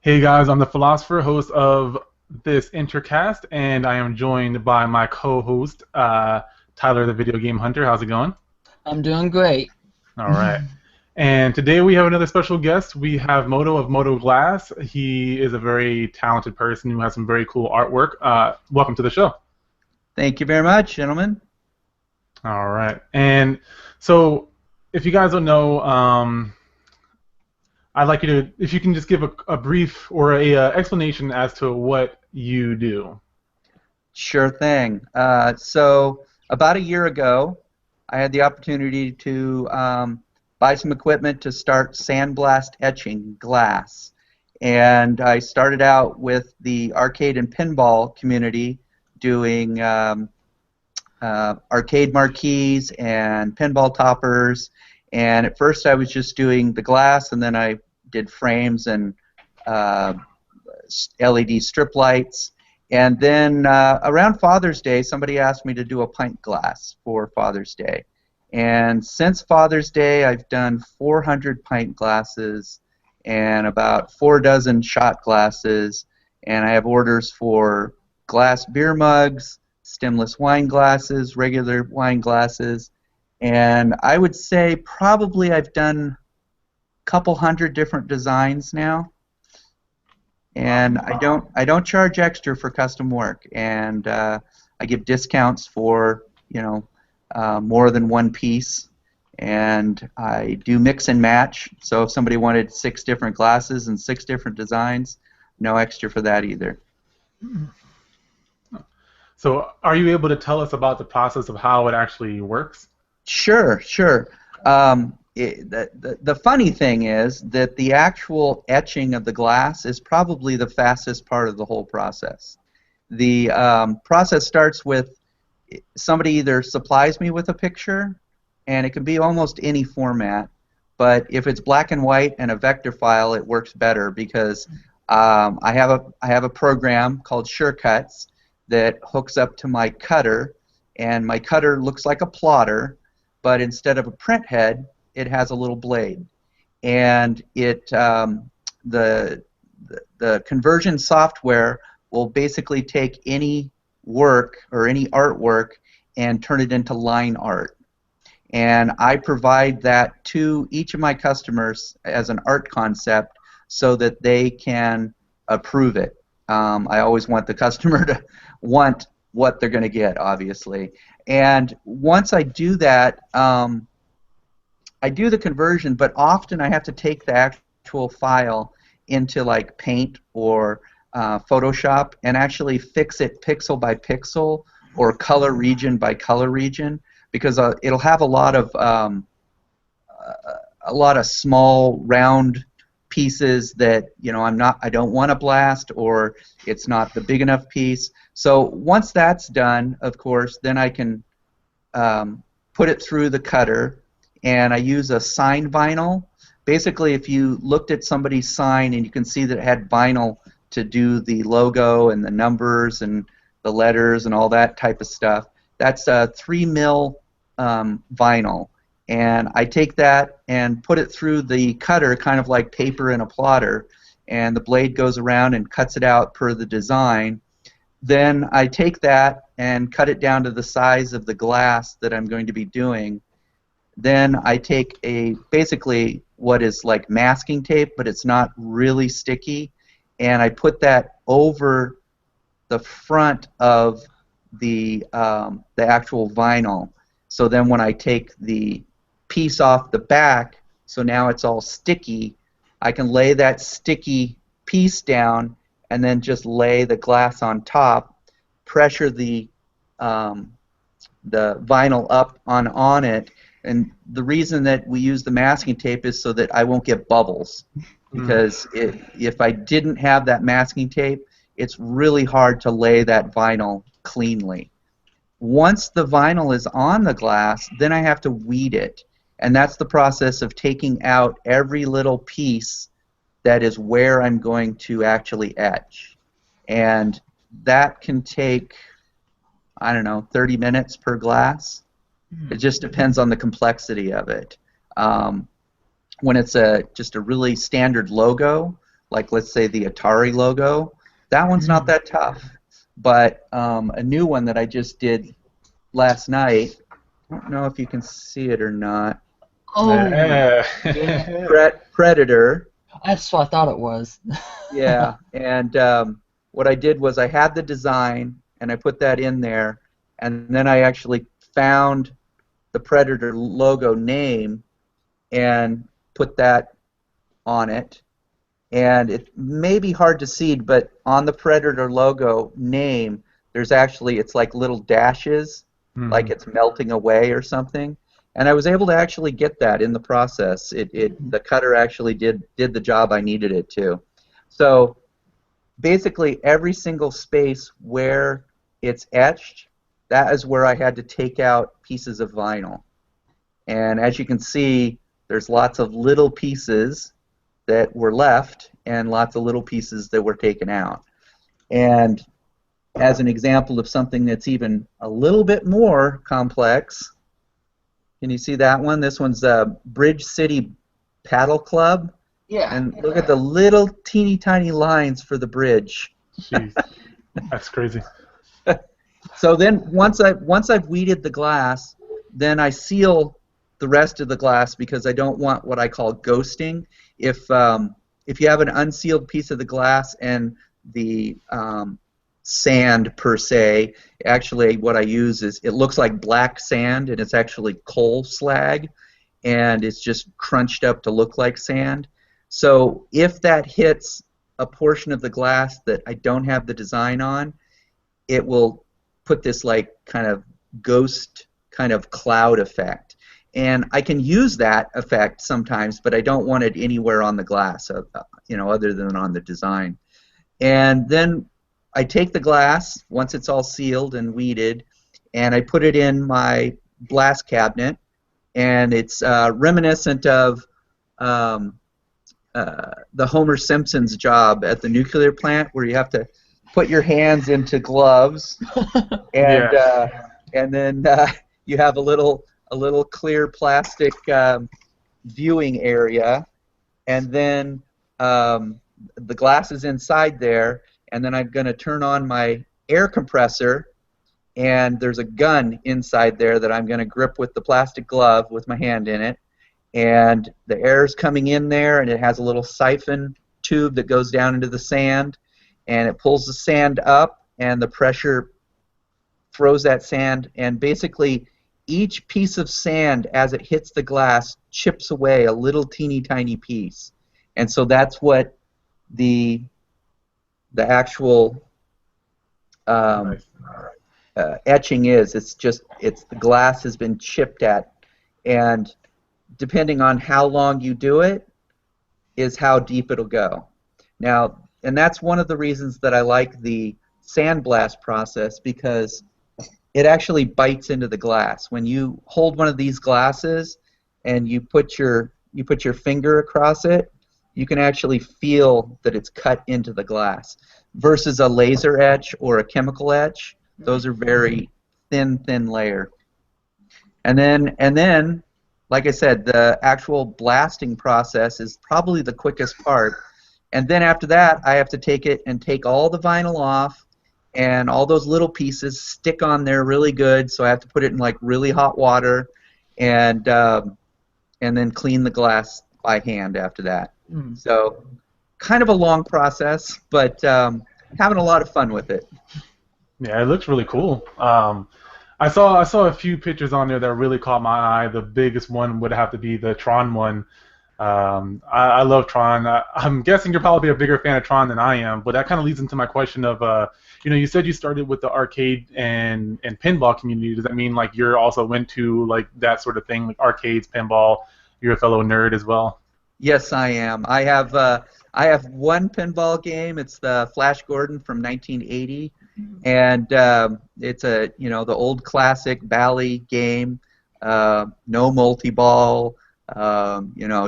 Hey guys, I'm the philosopher, host of this Intercast, and I am joined by my co-host, Tyler the Video Game Hunter. How's it going? I'm doing great. All right. And today we have another special guest. We have Moto of Moto Glass. He is a very talented person who has some very cool artwork. Welcome to the show. Thank you very much, gentlemen. All right. And so, if you guys don't know, I'd like you to, if you can just give a brief or a explanation as to what you do. Sure thing. So about a year ago, I had the opportunity to buy some equipment to start sandblast etching glass. And I started out with the arcade and pinball community doing arcade marquees and pinball toppers. And at first I was just doing the glass, and then I did frames and LED strip lights. And then around Father's Day, somebody asked me to do a pint glass for Father's Day. And since Father's Day, I've done 400 pint glasses and about 4 dozen shot glasses. And I have orders for glass beer mugs, stemless wine glasses, regular wine glasses. And I would say probably I've done a couple hundred different designs now. And I don't charge extra for custom work, and I give discounts for more than one piece, and I do mix and match. So if somebody wanted 6 different glasses and 6 different designs, no extra for that either. So are you able to tell us about the process of how it actually works? Sure. The funny thing is that the actual etching of the glass is probably the fastest part of the whole process. The process starts with somebody either supplies me with a picture, and it can be almost any format, but if it's black and white and a vector file, it works better because I have a program called Surecuts that hooks up to my cutter, and my cutter looks like a plotter, but instead of a print head, it has a little blade, and the conversion software will basically take any work or any artwork and turn it into line art. And I provide that to each of my customers as an art concept so that they can approve it. I always want the customer to want what they're going to get, obviously. And once I do that, I do the conversion, but often I have to take the actual file into like Paint or Photoshop and actually fix it pixel by pixel or color region by color region, because it'll have a lot of small round pieces that I don't want to blast, or it's not the big enough piece. So once that's done, of course, then I can put it through the cutter. And I use a sign vinyl. Basically, if you looked at somebody's sign and you can see that it had vinyl to do the logo and the numbers and the letters and all that type of stuff, that's a 3 mil vinyl. And I take that and put it through the cutter, kind of like paper in a plotter, and the blade goes around and cuts it out per the design. Then I take that and cut it down to the size of the glass that I'm going to be doing. Then I take basically what is like masking tape, but it's not really sticky, and I put that over the front of the actual vinyl. So then when I take the piece off the back, so now it's all sticky, I can lay that sticky piece down and then just lay the glass on top, pressure the vinyl up on it. And the reason that we use the masking tape is so that I won't get bubbles, because if I didn't have that masking tape, it's really hard to lay that vinyl cleanly. Once the vinyl is on the glass, then I have to weed it, and that's the process of taking out every little piece that is where I'm going to actually etch. And that can take, I don't know, 30 minutes per glass. It just depends on the complexity of it. When it's just a really standard logo, like let's say the Atari logo, that one's not that tough. But a new one that I just did last night, I don't know if you can see it or not. Oh, Yeah. yeah. Predator. That's what I thought it was. Yeah, and what I did was I had the design and I put that in there, and then I actually found the Predator logo name and put that on it. And it may be hard to see, but on the Predator logo name, there's actually, it's like little dashes, like it's melting away or something. And I was able to actually get that in the process. The cutter actually did the job I needed it to. So basically every single space where it's etched, that is where I had to take out pieces of vinyl. And as you can see, there's lots of little pieces that were left and lots of little pieces that were taken out. And as an example of something that's even a little bit more complex, can you see that one? This one's Bridge City Paddle Club. Yeah. And look at the little teeny tiny lines for the bridge. Jeez, that's crazy. So then once I've weeded the glass, then I seal the rest of the glass because I don't want what I call ghosting. If you have an unsealed piece of the glass and the sand per se, actually what I use is, it looks like black sand and it's actually coal slag, and it's just crunched up to look like sand. So if that hits a portion of the glass that I don't have the design on, it will put this like kind of ghost kind of cloud effect. And I can use that effect sometimes, but I don't want it anywhere on the glass, other than on the design. And then I take the glass, once it's all sealed and weeded, and I put it in my glass cabinet, and it's reminiscent of the Homer Simpson's job at the nuclear plant, where you have to put your hands into gloves, and and then you have a little clear plastic viewing area, and then the glass is inside there, and then I'm going to turn on my air compressor, and there's a gun inside there that I'm going to grip with the plastic glove with my hand in it, and the air is coming in there, and it has a little siphon tube that goes down into the sand, and it pulls the sand up, and the pressure throws that sand, and basically each piece of sand as it hits the glass chips away a little teeny tiny piece. And so that's what the actual etching is. It's the glass has been chipped at, and depending on how long you do it is how deep it'll go. Now, and that's one of the reasons that I like the sandblast process, because it actually bites into the glass. When you hold one of these glasses and you put your finger across it, you can actually feel that it's cut into the glass. Versus a laser etch or a chemical etch, those are very thin layer. And then, like I said, the actual blasting process is probably the quickest part. And then after that, I have to take it and take all the vinyl off, and all those little pieces stick on there really good. So I have to put it in like really hot water, and then clean the glass by hand after that. So kind of a long process, but having a lot of fun with it. Yeah, it looks really cool. I saw a few pictures on there that really caught my eye. The biggest one would have to be the Tron one. I love Tron. I'm guessing you're probably a bigger fan of Tron than I am, but that kind of leads into my question of, you said you started with the arcade and pinball community. Does that mean like you're also into like that sort of thing, like arcades, pinball? You're a fellow nerd as well. Yes, I am. I have one pinball game. It's the Flash Gordon from 1980, and it's the old classic Bally game. No multi-ball.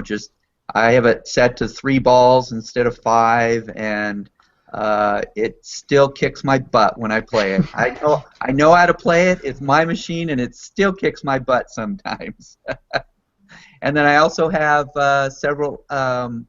Just I have it set to 3 balls instead of 5, and it still kicks my butt when I play it. I know how to play it. It's my machine, and it still kicks my butt sometimes. And then I also have several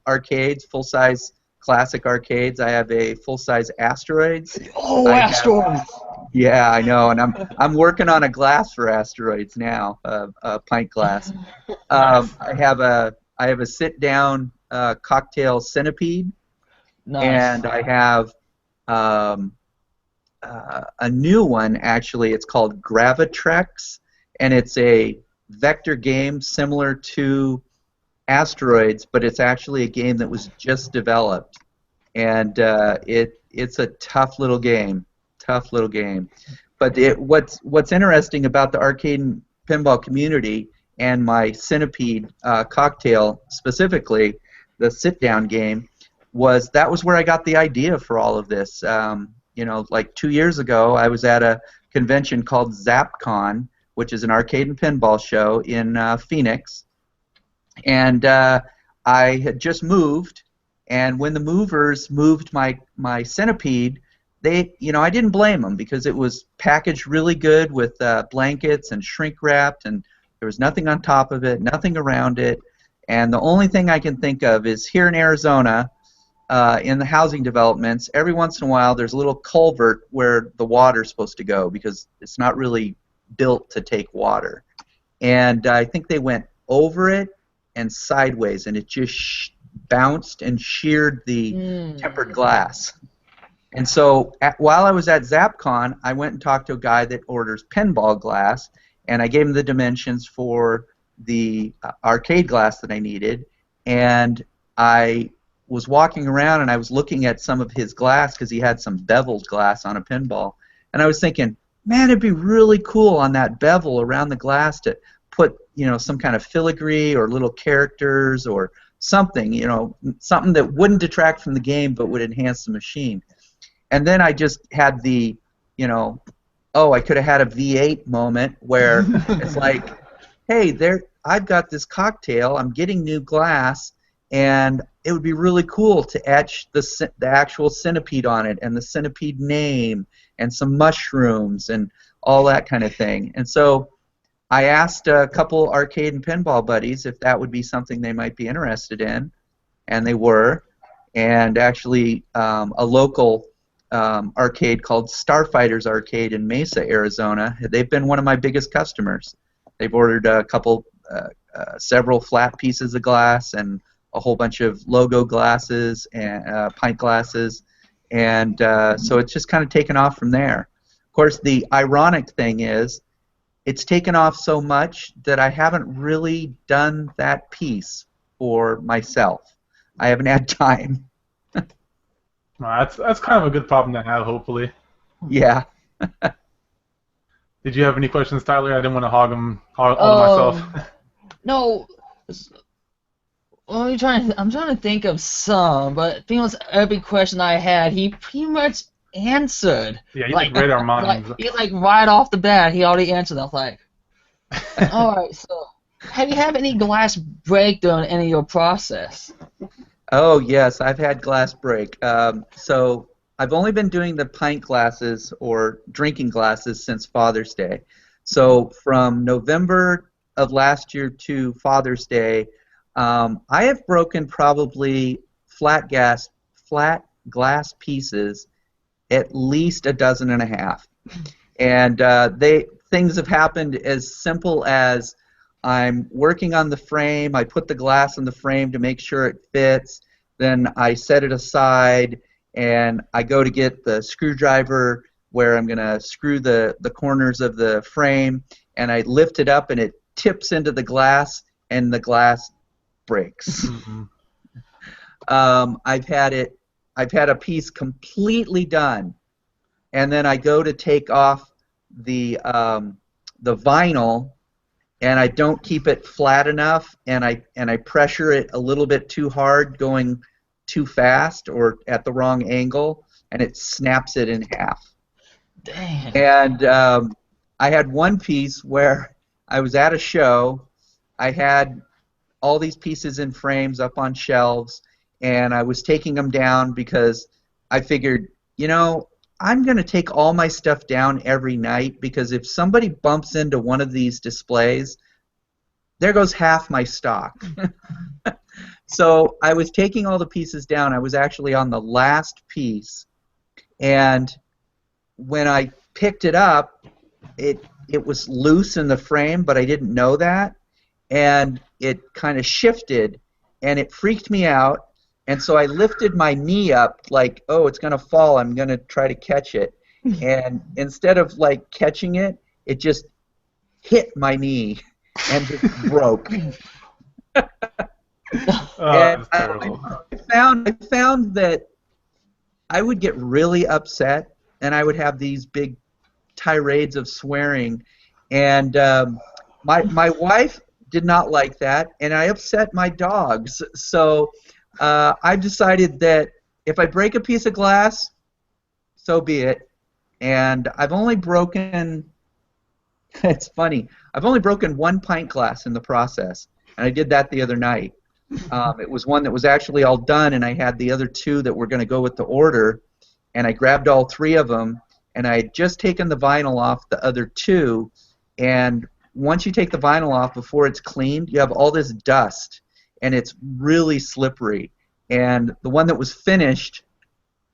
arcades, full-size classic arcades. I have a full-size Asteroids. Oh, I Asteroids! Yeah, I know, and I'm working on a glass for Asteroids now, a pint glass. Nice. I have a sit-down cocktail centipede, Nice. and I have um, a new one actually. It's called Gravitrex, and it's a vector game similar to Asteroids, but it's actually a game that was just developed, and it's a tough little game. Tough little game. But what's interesting about the arcade and pinball community and my Centipede cocktail specifically, the sit-down game, that was where I got the idea for all of this. You know, like 2 years ago, I was at a convention called ZapCon, which is an arcade and pinball show in Phoenix, and I had just moved. And when the movers moved my Centipede, I didn't blame them because it was packaged really good with blankets and shrink wrapped, and there was nothing on top of it, nothing around it. And the only thing I can think of is here in Arizona, in the housing developments, every once in a while there's a little culvert where the water's supposed to go because it's not really built to take water. And I think they went over it and sideways, and it just bounced and sheared the tempered glass. And so while I was at ZapCon, I went and talked to a guy that orders pinball glass, and I gave him the dimensions for the arcade glass that I needed. And I was walking around, and I was looking at some of his glass because he had some beveled glass on a pinball. And I was thinking, man, it'd be really cool on that bevel around the glass to put, some kind of filigree or little characters or something, something that wouldn't detract from the game but would enhance the machine. And then I just had the, I could have had a V8 moment where it's like, hey, I've got this cocktail, I'm getting new glass, and it would be really cool to etch the actual centipede on it and the centipede name and some mushrooms and all that kind of thing. And so I asked a couple arcade and pinball buddies if that would be something they might be interested in, and they were. And actually, a local arcade called Starfighters Arcade in Mesa, Arizona, they've been one of my biggest customers. They've ordered several flat pieces of glass and a whole bunch of logo glasses and pint glasses, and so it's just kind of taken off from there. Of course, the ironic thing is, it's taken off so much that I haven't really done that piece for myself. I haven't had time. That's kind of a good problem to have, hopefully. Yeah. Did you have any questions, Tyler? I didn't want to hog them myself. No. I'm trying to think of some, but pretty much every question I had, he pretty much answered. Yeah, you read our minds. Right off the bat, he already answered. I was like, all right. So, have you had any glass break during any of your process? Oh yes, I've had glass break. So I've only been doing the pint glasses or drinking glasses since Father's Day. So from November of last year to Father's Day, I have broken probably flat glass pieces at least a dozen and a half. And things have happened as simple as I'm working on the frame, I put the glass in the frame to make sure it fits, then I set it aside, and I go to get the screwdriver where I'm going to screw the corners of the frame, and I lift it up and it tips into the glass, and the glass breaks. Mm-hmm. I've had a piece completely done, and then I go to take off the vinyl, and I don't keep it flat enough, and I pressure it a little bit too hard, going too fast or at the wrong angle, and it snaps it in half. Damn. And I had one piece where I was at a show, I had all these pieces in frames up on shelves, and I was taking them down because I figured, I'm going to take all my stuff down every night, because if somebody bumps into one of these displays, there goes half my stock. So I was taking all the pieces down. I was actually on the last piece, and when I picked it up, it was loose in the frame, but I didn't know that, and it kind of shifted, and it freaked me out. And so I lifted my knee up like, oh, it's gonna fall. I'm gonna try to catch it, and instead of like catching it, it just hit my knee and just broke. And That's terrible. I found that I would get really upset, and I would have these big tirades of swearing, and my wife did not like that, and I upset my dogs. So I decided that if I break a piece of glass, so be it. And I've only broken. It's funny. I've only broken one pint glass in the process, and I did that the other night. It was one that was actually all done, and I had the other two that were going to go with the order, and I grabbed all three of them, and I had just taken the vinyl off the other two, and once you take the vinyl off before it's cleaned, you have all this dust, and it's really slippery. And the one that was finished,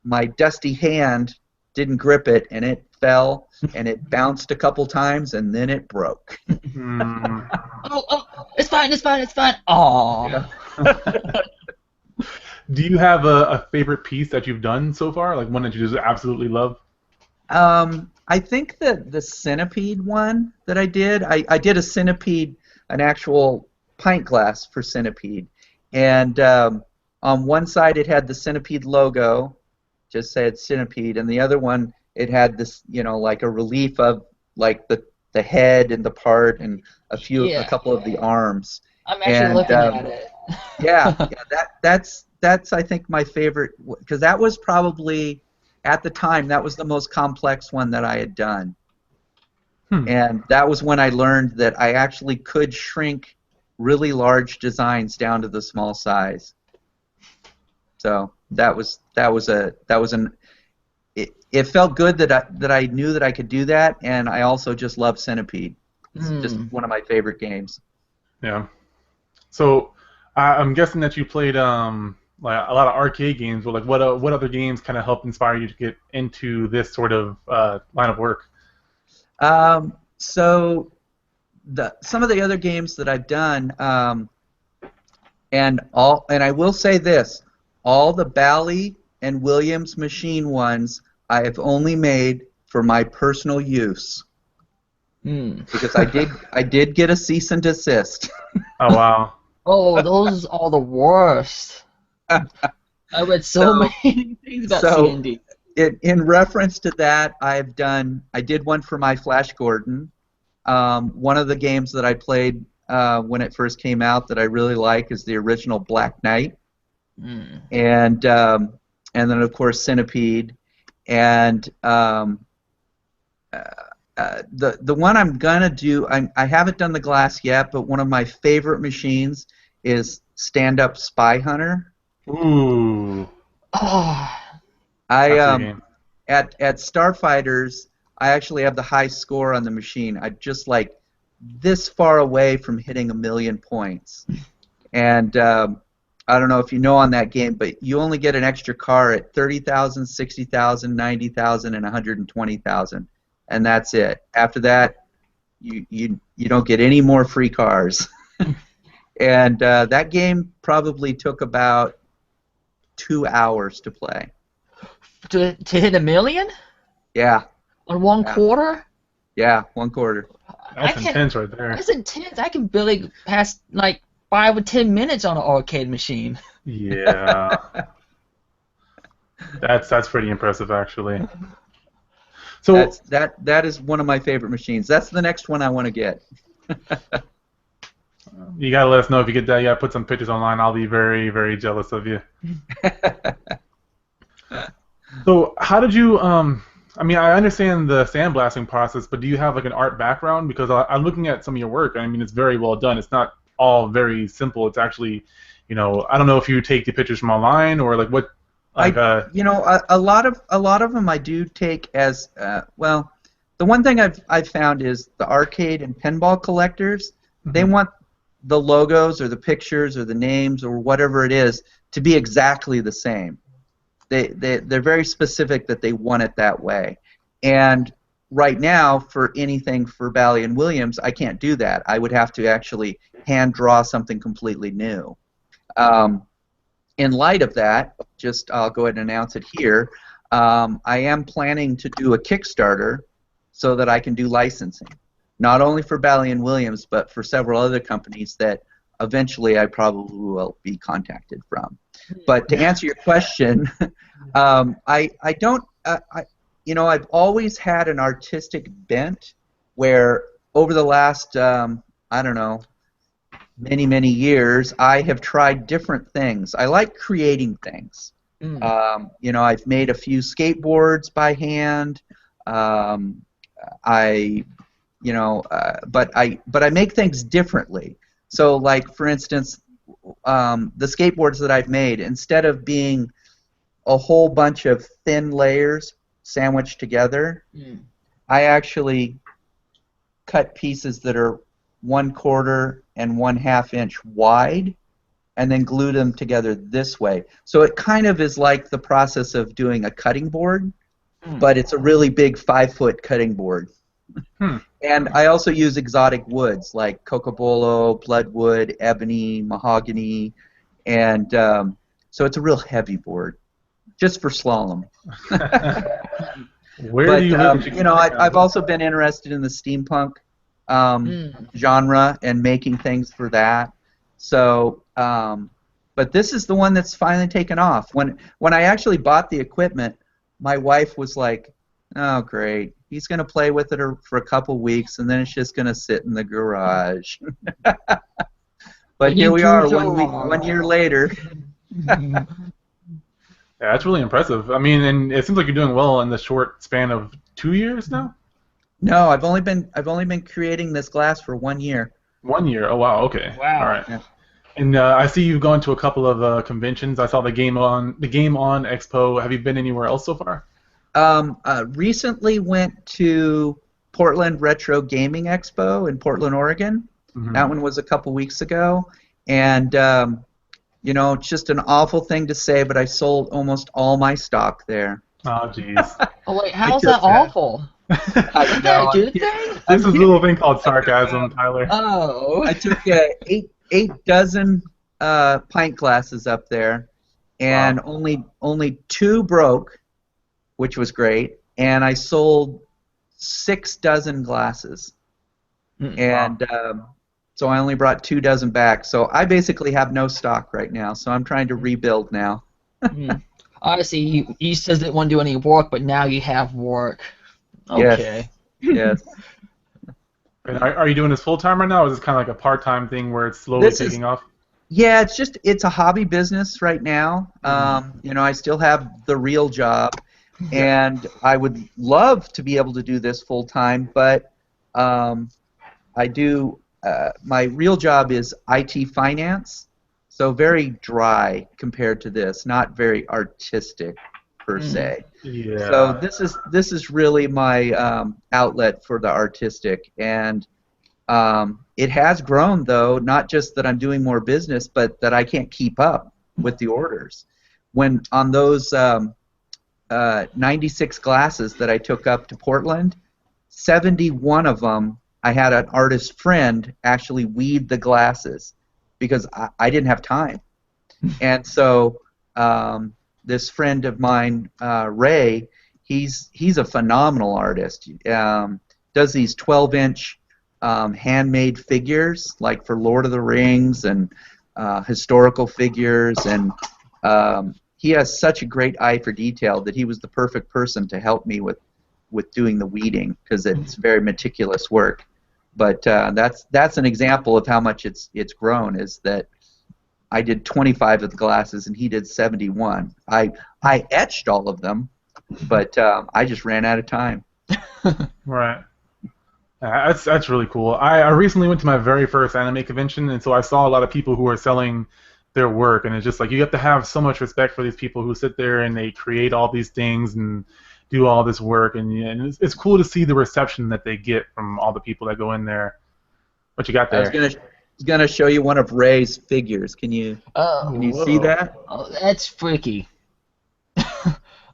my dusty hand didn't grip it, and it fell, and it bounced a couple times, and then it broke. Oh, it's fine, it's fine, it's fine. Aww. Yeah. Do you have a favorite piece that you've done so far? Like one that you just absolutely love? I think that the centipede one that I did a centipede, an actual pint glass for centipede. And on one side it had the centipede logo, just said centipede, and the other one it had this, like a relief of like the head and the part and a couple of the arms. I'm actually looking at it. yeah, that's I think my favorite, because that was probably at the time that was the most complex one that I had done. And that was when I learned that I actually could shrink really large designs down to the small size. So it felt good that I knew that I could do that, and I also just love Centipede. It's just one of my favorite games. Yeah. So I'm guessing that you played like a lot of arcade games. But like what other games kind of helped inspire you to get into this sort of line of work? So some of the other games that I've done, and I will say this: all the Bally and Williams machine ones I have only made for my personal use. Because I did get a cease and desist. Oh wow. Oh, those are the worst. I read so many things about C&D. In reference to that, I did one for my Flash Gordon. One of the games that I played when it first came out that I really like is the original Black Knight, and then of course Centipede, and the one I'm gonna do, I haven't done the glass yet, but one of my favorite machines is Stand Up Spy Hunter. Ooh. Oh. At Starfighters, I actually have the high score on the machine. I'm just like this far away from hitting 1,000,000 points. And I don't know if you know on that game, but you only get an extra car at 30,000, 60,000, 90,000, and 120,000, and that's it. After that, you don't get any more free cars. And that game probably took about 2 hours to play. To hit 1,000,000? Yeah. On one quarter? Yeah, 1/4. That's intense right there. That's intense. I can barely pass like 5 or 10 minutes on an arcade machine. Yeah. That's pretty impressive, actually. So that is one of my favorite machines. That's the next one I want to get. You gotta let us know if you get that. You gotta put some pictures online. I'll be very, very jealous of you. So how did you? I mean, I understand the sandblasting process, but do you have like an art background? Because I'm looking at some of your work. I mean, it's very well done. It's not all very simple. It's actually, I don't know if you take the pictures from online or like what. Like, a lot of them I do take as well. The one thing I've found is the arcade and pinball collectors. They want the logos or the pictures or the names or whatever it is to be exactly the same. They're very specific that they want it that way. And right now, for anything for Bally and Williams, I can't do that. I would have to actually hand draw something completely new. In light of that, I'll go ahead and announce it here. I am planning to do a Kickstarter so that I can do licensing, not only for Bally and Williams, but for several other companies that eventually I probably will be contacted from. But to answer your question, I don't. I've always had an artistic bent, where over the last I don't know, many years, I have tried different things. I like creating things. I've made a few skateboards by hand. But I make things differently. So, like for instance, the skateboards that I've made, instead of being a whole bunch of thin layers sandwiched together, I actually cut pieces that are 1/4 and 1/2 inch wide, and then glue them together this way. So it kind of is like the process of doing a cutting board, but it's a really big 5-foot cutting board. And I also use exotic woods like cocobolo, bloodwood, ebony, mahogany, and so it's a real heavy board, just for slalom. Where do you live? I've also been interested in the steampunk genre and making things for that. So, but this is the one that's finally taken off. When I actually bought the equipment, my wife was like, "Oh, great. He's going to play with it for a couple weeks, and then it's just going to sit in the garage." But here we are, 1 year later. Yeah, that's really impressive. I mean, and it seems like you're doing well in the short span of 2 years now. No, I've only been creating this glass for 1 year. 1 year. Oh wow. Okay. Wow. All right. Yeah. And I see you've gone to a couple of conventions. I saw the Game On Expo. Have you been anywhere else so far? Recently went to Portland Retro Gaming Expo in Portland, Oregon. That one was a couple weeks ago, and it's just an awful thing to say, but I sold almost all my stock there. Oh, jeez. Oh wait, how's that awful? Isn't that a good thing? This is a little thing called sarcasm, Tyler. Oh. I took eight dozen pint glasses up there, and only 2 broke, which was great, and I sold 6 dozen glasses, and so I only brought 2 dozen back. So I basically have no stock right now. So I'm trying to rebuild now. Obviously, you said didn't want to do any work, but now you have work. Okay. Yes. And are you doing this full time right now, or is this kind of like a part-time thing where it's slowly taking off? Yeah, it's a hobby business right now. I still have the real job, and I would love to be able to do this full time, but I do. My real job is IT finance, so very dry compared to this, not very artistic per se. Yeah. So this is really my outlet for the artistic, and it has grown, though, not just that I'm doing more business, but that I can't keep up with the orders. When on those 96 glasses that I took up to Portland, 71 of them I had an artist friend actually weed the glasses because I didn't have time. And so this friend of mine, Ray, he's a phenomenal artist. Does these 12-inch handmade figures, like for Lord of the Rings and historical figures, and he has such a great eye for detail that he was the perfect person to help me with doing the weeding, because it's very meticulous work. But that's an example of how much it's grown, is that I did 25 of the glasses and he did 71. I etched all of them, but I just ran out of time. Right. That's really cool. I recently went to my very first anime convention, and so I saw a lot of people who are selling their work, and it's just like you have to have so much respect for these people who sit there and they create all these things and do all this work, and it's cool to see the reception that they get from all the people that go in there. What you got there? gonna show you one of Ray's figures. Can you Oh, see that? oh, that's freaky.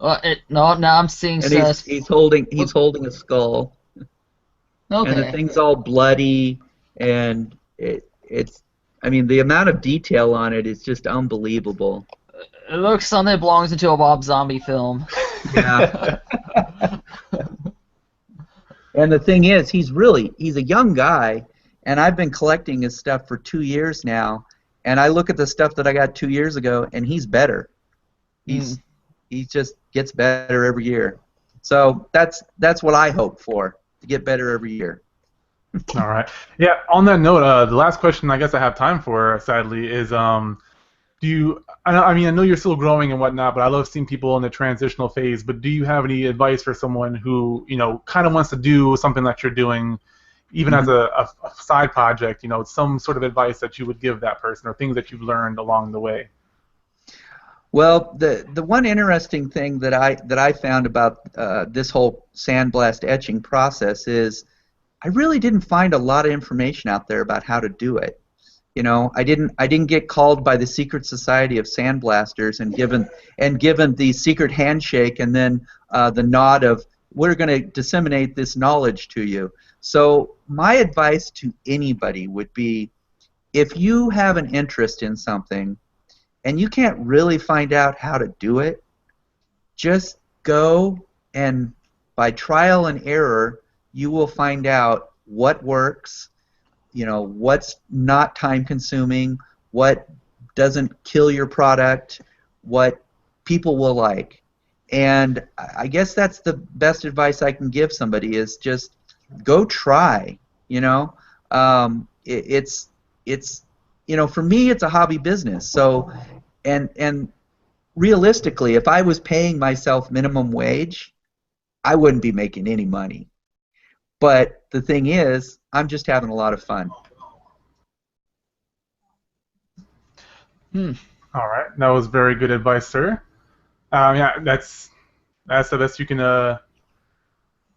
No, now I'm seeing. And he's holding a skull. Okay. And the thing's all bloody, and it's. I mean, the amount of detail on it is just unbelievable. It looks something that belongs into a Rob Zombie film. Yeah. And the thing is, he's a young guy, and I've been collecting his stuff for 2 years now, and I look at the stuff that I got 2 years ago, and he's better. He just gets better every year. So that's what I hope for, to get better every year. All right. Yeah. On that note, the last question I guess I have time for, sadly, is do you? I mean, I know you're still growing and whatnot, but I love seeing people in the transitional phase. But do you have any advice for someone who kind of wants to do something that you're doing, even as a side project? Some sort of advice that you would give that person, or things that you've learned along the way. Well, the one interesting thing that I found about this whole sandblast etching process is I really didn't find a lot of information out there about how to do it. I didn't get called by the secret society of sandblasters and given the secret handshake and then the nod of, we're going to disseminate this knowledge to you. So my advice to anybody would be, if you have an interest in something and you can't really find out how to do it, just go, and by trial and error you will find out what works, what's not time consuming, what doesn't kill your product, what people will like. And I guess that's the best advice I can give somebody, is just go try. It's for me, it's a hobby business. So and realistically, if I was paying myself minimum wage, I wouldn't be making any money. But the thing is, I'm just having a lot of fun. All right, that was very good advice, sir. Yeah, that's the best you can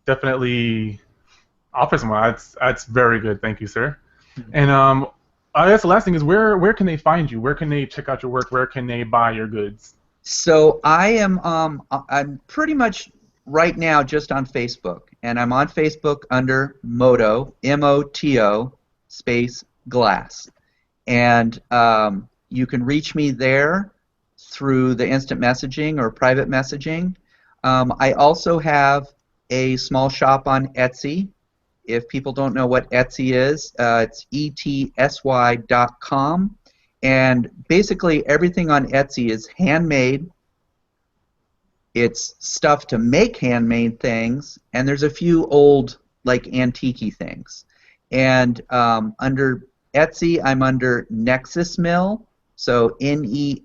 definitely offer someone. That's very good. Thank you, sir. And I guess the last thing is, where can they find you? Where can they check out your work? Where can they buy your goods? So I'm pretty much right now just on Facebook, and I'm on Facebook under Moto, M-O-T-O, space Glass. And you can reach me there through the instant messaging or private messaging. I also have a small shop on Etsy. If people don't know what Etsy is, it's etsy.com. And basically everything on Etsy is handmade. It's stuff to make handmade things, and there's a few old, like, antique-y things. And under Etsy, I'm under Nexus Mill, so Nexusmill.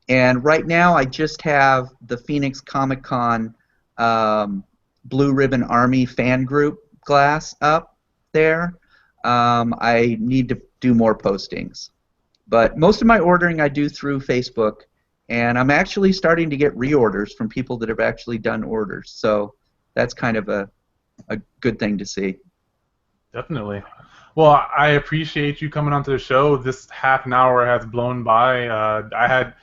And right now I just have the Phoenix Comic Con Blue Ribbon Army fan group glass up there. I need to do more postings. But most of my ordering I do through Facebook, and I'm actually starting to get reorders from people that have actually done orders. So that's kind of a good thing to see. Definitely. Well, I appreciate you coming onto the show. This half an hour has blown by.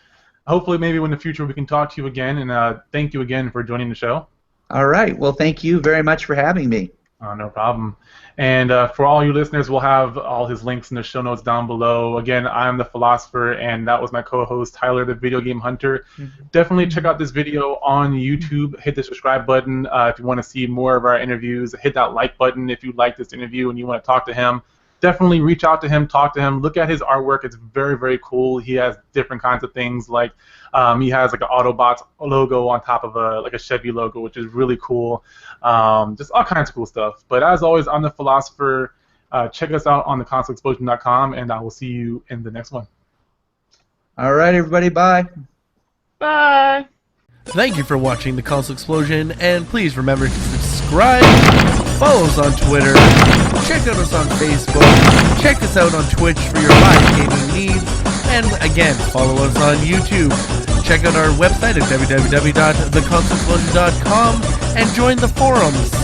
Hopefully maybe in the future we can talk to you again, and thank you again for joining the show. All right. Well, thank you very much for having me. No problem. And for all you listeners, we'll have all his links in the show notes down below. Again, I'm the Philosopher, and that was my co-host, Tyler, the Video Game Hunter. Definitely check out this video on YouTube. Hit the subscribe button if you want to see more of our interviews. Hit that like button if you like this interview and you want to talk to him. Definitely reach out to him, talk to him, look at his artwork. It's very, very cool. He has different kinds of things, like he has like an Autobots logo on top of a Chevy logo, which is really cool. Just all kinds of cool stuff. But as always, I'm the Philosopher. Check us out on the ConsoleXplosion.com, and I will see you in the next one. All right, everybody, bye. Bye. Thank you for watching the Console Explosion, and please remember to subscribe, follow us on Twitter, check out us on Facebook, check us out on Twitch for your live gaming needs, and again, follow us on YouTube. Check out our website at www.theconsoleexplosion.com and join the forums.